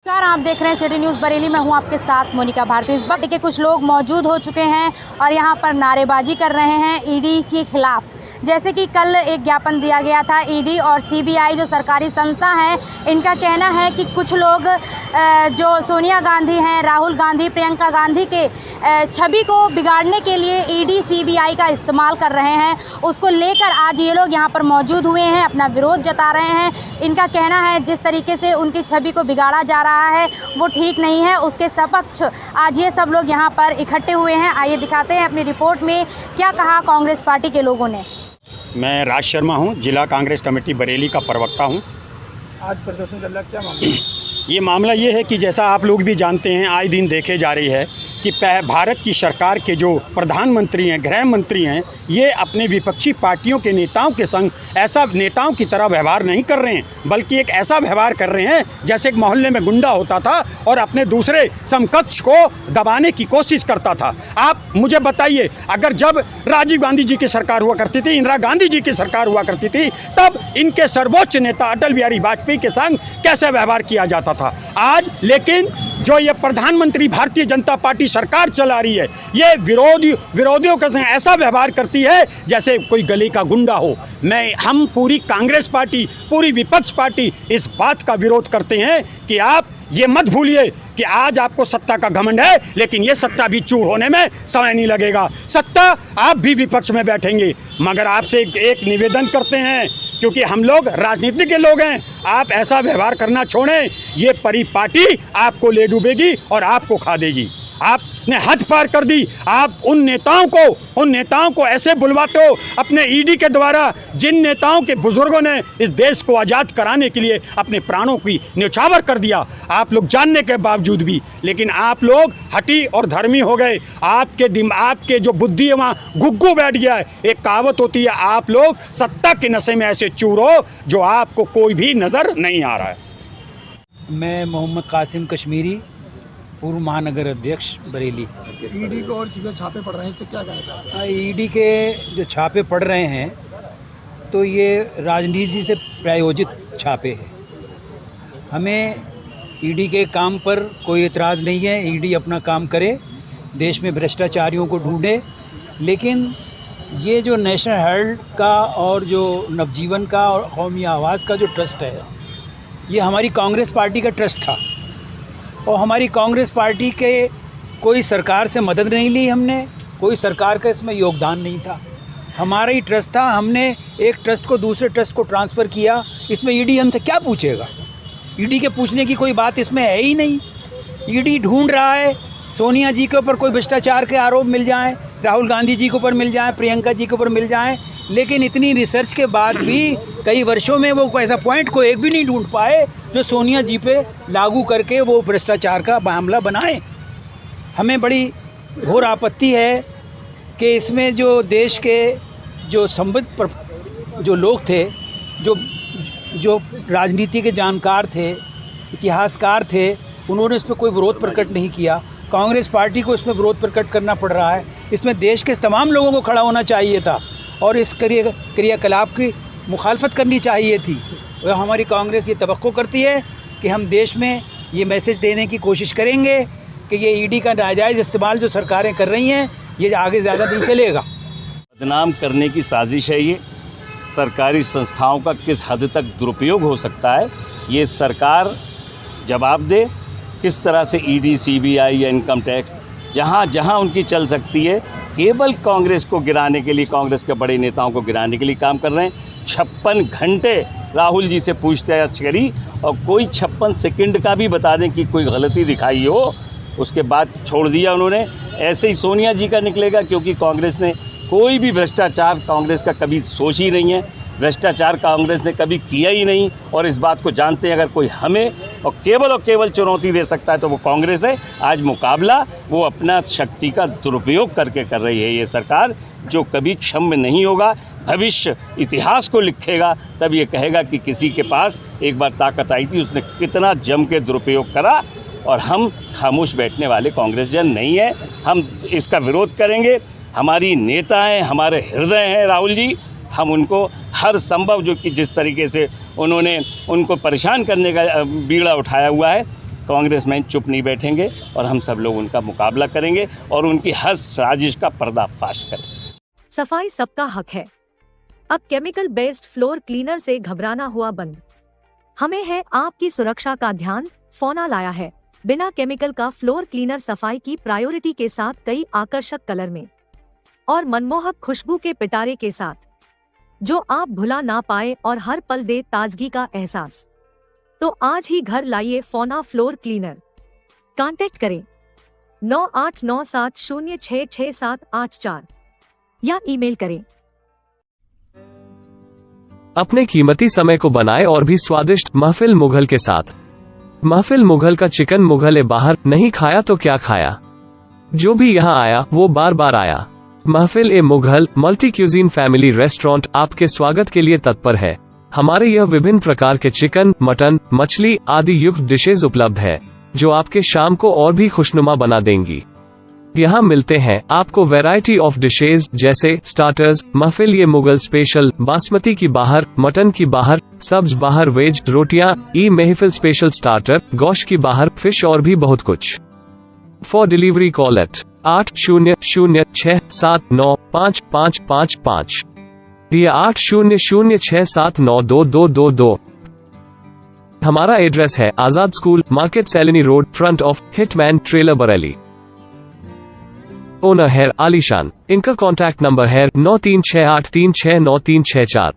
नमस्कार, आप देख रहे हैं सिटी न्यूज़ बरेली। मैं हूं आपके साथ मोनिका भारती। इस वक्त के कुछ लोग मौजूद हो चुके हैं और यहां पर नारेबाजी कर रहे हैं ईडी के खिलाफ। जैसे कि कल एक ज्ञापन दिया गया था। ईडी और सीबीआई जो सरकारी संस्था है, इनका कहना है कि कुछ लोग जो सोनिया गांधी हैं, राहुल गांधी, प्रियंका गांधी के छवि को बिगाड़ने के लिए ईडी सीबीआई का इस्तेमाल कर रहे हैं। उसको लेकर आज ये लोग यहाँ पर मौजूद हुए हैं, अपना विरोध जता रहे हैं। इनका कहना है जिस तरीके से उनकी छवि को बिगाड़ा जा रहा है वो ठीक नहीं है। उसके सपक्ष आज ये सब लोग यहाँ पर इकट्ठे हुए हैं। आइए दिखाते हैं अपनी रिपोर्ट में क्या कहा कांग्रेस पार्टी के लोगों ने। मैं राज शर्मा हूं, जिला कांग्रेस कमेटी बरेली का प्रवक्ता हूं। आज प्रदर्शन चल रहा है, क्या मामला? ये मामला ये है कि जैसा आप लोग भी जानते हैं, आए दिन देखे जा रही है कि भारत की सरकार के जो प्रधानमंत्री हैं, गृह मंत्री हैं, ये अपने विपक्षी पार्टियों के नेताओं के संग ऐसा नेताओं की तरह व्यवहार नहीं कर रहे हैं, बल्कि एक ऐसा व्यवहार कर रहे हैं जैसे एक मोहल्ले में गुंडा होता था और अपने दूसरे समकक्ष को दबाने की कोशिश करता था। आप मुझे बताइए, अगर जब राजीव गांधी जी की सरकार हुआ करती थी, इंदिरा गांधी जी की सरकार हुआ करती थी, तब इनके सर्वोच्च नेता अटल बिहारी वाजपेयी के संग कैसे व्यवहार किया जाता था। आज लेकिन जो ये प्रधानमंत्री भारतीय जनता पार्टी सरकार चला रही है, ये विरोधियों के संग ऐसा व्यवहार करती है जैसे कोई गली का गुंडा हो। हम पूरी कांग्रेस पार्टी, पूरी विपक्ष पार्टी इस बात का विरोध करते हैं कि आप ये मत भूलिए कि आज आपको सत्ता का घमंड है, लेकिन ये सत्ता भी चूर होने में समय नहीं लगेगा। सत्ता आप भी विपक्ष में बैठेंगे, मगर आपसे एक निवेदन करते हैं, क्योंकि हम लोग राजनीति के लोग हैं, आप ऐसा व्यवहार करना छोड़ें। ये परिपाटी आपको ले डूबेगी और आपको खा देगी। आपने हद पार कर दी। आप उन नेताओं को ऐसे बुलवाते हो अपने ईडी के द्वारा, जिन नेताओं के बुजुर्गों ने इस देश को आज़ाद कराने के लिए अपने प्राणों की न्यौछावर कर दिया। आप लोग जानने के बावजूद भी, लेकिन आप लोग हठी और धर्मी हो गए। आपके जो बुद्धि है वहाँ गुग्गू बैठ गया है। एक कहावत होती है, आप लोग सत्ता के नशे में ऐसे चूर हो जो आपको कोई भी नज़र नहीं आ रहा है। मैं मोहम्मद कासिम कश्मीरी, पूर्व महानगर अध्यक्ष बरेली। ईडी को और सीधे छापे पड़ रहे हैं, तो क्या कहना चाहते हैं? ईडी के जो छापे पड़ रहे हैं तो ये राजनीति से प्रायोजित छापे हैं। हमें ईडी के काम पर कोई एतराज़ नहीं है। ईडी अपना काम करे, देश में भ्रष्टाचारियों को ढूंढे, लेकिन ये जो नेशनल हेराल्ड का और जो नवजीवन का और कौमी आवाज़ का जो ट्रस्ट है, ये हमारी कांग्रेस पार्टी का ट्रस्ट था और हमारी कांग्रेस पार्टी के कोई सरकार से मदद नहीं ली हमने, कोई सरकार का इसमें योगदान नहीं था। हमारा ही ट्रस्ट था। हमने एक ट्रस्ट को दूसरे ट्रस्ट को ट्रांसफ़र किया। इसमें ईडी हमसे क्या पूछेगा? ईडी के पूछने की कोई बात इसमें है ही नहीं। ईडी ढूंढ रहा है सोनिया जी के ऊपर कोई भ्रष्टाचार के आरोप मिल जाएं, राहुल गांधी जी के ऊपर मिल जाएं, प्रियंका जी के ऊपर मिल जाएं, लेकिन इतनी रिसर्च के बाद भी कई वर्षों में वो ऐसा पॉइंट को एक भी नहीं ढूंढ पाए जो सोनिया जी पे लागू करके वो भ्रष्टाचार का मामला बनाए। हमें बड़ी घोर आपत्ति है कि इसमें जो देश के जो संबद्ध जो लोग थे, जो राजनीति के जानकार थे, इतिहासकार थे, उन्होंने इस पर कोई विरोध प्रकट नहीं किया। कांग्रेस पार्टी को इसमें विरोध प्रकट करना पड़ रहा है। इसमें देश के तमाम लोगों को खड़ा होना चाहिए था और इस क्रियाकलाप की मुखालफत करनी चाहिए थी। वह हमारी कांग्रेस ये तवक्को करती है कि हम देश में ये मैसेज देने की कोशिश करेंगे कि ये ईडी का नाजायज़ इस्तेमाल जो सरकारें कर रही हैं, ये आगे ज़्यादा दिन चलेगा। बदनाम करने की साजिश है। ये सरकारी संस्थाओं का किस हद तक दुरुपयोग हो सकता है, ये सरकार जवाब दे। किस तरह से ईडी, सीबीआई या इनकम टैक्स जहाँ उनकी चल सकती है, केवल कांग्रेस को गिराने के लिए, कांग्रेस के बड़े नेताओं को गिराने के लिए काम कर रहे हैं। 56 घंटे राहुल जी से पूछताछ करी और कोई 56 सेकंड का भी बता दें कि कोई गलती दिखाई हो, उसके बाद छोड़ दिया उन्होंने। ऐसे ही सोनिया जी का निकलेगा, क्योंकि कांग्रेस ने कोई भी भ्रष्टाचार कांग्रेस का कभी सोच ही नहीं है। भ्रष्टाचार कांग्रेस ने कभी किया ही नहीं और इस बात को जानते हैं। अगर कोई हमें और केवल चुनौती दे सकता है तो वो कांग्रेस है। आज मुकाबला वो अपना शक्ति का दुरुपयोग करके कर रही है ये सरकार, जो कभी क्षम्य नहीं होगा। भविष्य इतिहास को लिखेगा, तब ये कहेगा कि किसी के पास एक बार ताकत आई थी, उसने कितना जम के दुरुपयोग करा। और हम खामोश बैठने वाले कांग्रेस जन नहीं है। हम इसका विरोध करेंगे। हमारी नेता हैं, हमारे हृदय हैं राहुल जी। हम उनको हर संभव, जो कि जिस तरीके से उन्होंने उनको परेशान करने का बीड़ा उठाया हुआ है, कांग्रेसमैन चुप नहीं बैठेंगे और हम सब लोग उनका मुकाबला करेंगे और उनकी हर साजिश का पर्दाफाश करेंगे। सफाई सबका हक है। अब केमिकल बेस्ड फ्लोर क्लीनर से घबराना हुआ बंद। हमें है आपकी सुरक्षा का ध्यान, फोना लाया है बिना केमिकल का फ्लोर क्लीनर सफाई की प्रायोरिटी के साथ, कई आकर्षक कलर में और मनमोहक खुशबू के पिटारे के साथ, जो आप भुला ना पाए और हर पल दे ताजगी का एहसास। तो आज ही घर लाइए फोना फ्लोर क्लीनर। कांटेक्ट करें 9897066784 या ईमेल करें। अपने कीमती समय को बनाए और भी स्वादिष्ट महफिल मुगल के साथ। महफिल मुगल का चिकन मुगल बाहर नहीं खाया तो क्या खाया, जो भी यहाँ आया वो बार बार आया। Mehfil e Mughal multi cuisine family restaurant आपके स्वागत के लिए तत्पर है। हमारे यह विभिन्न प्रकार के चिकन, मटन, मछली आदि युक्त डिशेज उपलब्ध है, जो आपके शाम को और भी खुशनुमा बना देंगी। यहाँ मिलते हैं आपको वैरायटी ऑफ डिशेज जैसे स्टार्टर्स, महफिल ये मुगल स्पेशल बासमती की बाहर, मटन की बाहर, सब्ज बाहर, वेज रोटियां, ई महफिल स्पेशल स्टार्टर, गोश्त की बाहर, फिश और भी बहुत कुछ। फॉर डिलीवरी कॉल एट 8006795555 या 8006792222। हमारा एड्रेस है Azad school market, Sailani road, front of hitman trailer, Bareilly. Owner है आलीशान। इनका कॉन्टैक्ट नंबर है 9368369364।